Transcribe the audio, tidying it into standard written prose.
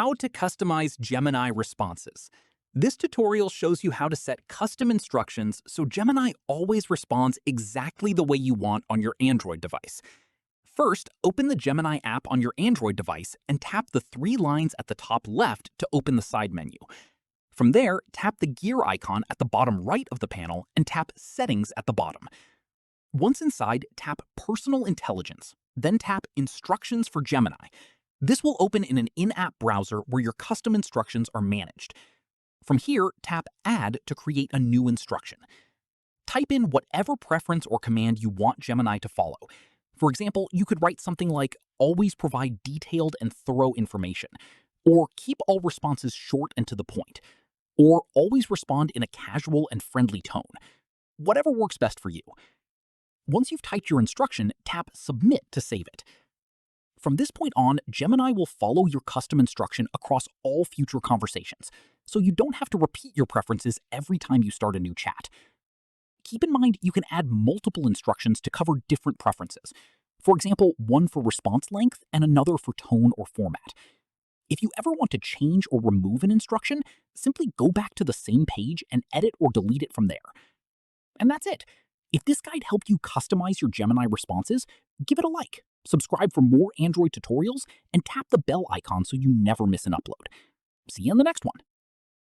How to Customize Gemini Responses. This tutorial shows you how to set custom instructions so Gemini always responds exactly the way you want on your Android device. First, open the Gemini app on your Android device and tap the three lines at the top left to open the side menu. From there, tap the gear icon at the bottom right of the panel and tap Settings at the bottom. Once inside, tap Personal Intelligence, then tap Instructions for Gemini. This will open in an in-app browser where your custom instructions are managed. From here, tap Add to create a new instruction. Type in whatever preference or command you want Gemini to follow. For example, you could write something like, always provide detailed and thorough information, or keep all responses short and to the point, or always respond in a casual and friendly tone. Whatever works best for you. Once you've typed your instruction, tap Submit to save it. From this point on, Gemini will follow your custom instruction across all future conversations, so you don't have to repeat your preferences every time you start a new chat. Keep in mind you can add multiple instructions to cover different preferences. For example, one for response length and another for tone or format. If you ever want to change or remove an instruction, simply go back to the same page and edit or delete it from there. And that's it. If this guide helped you customize your Gemini responses, give it a like. Subscribe for more Android tutorials, and tap the bell icon so you never miss an upload. See you in the next one.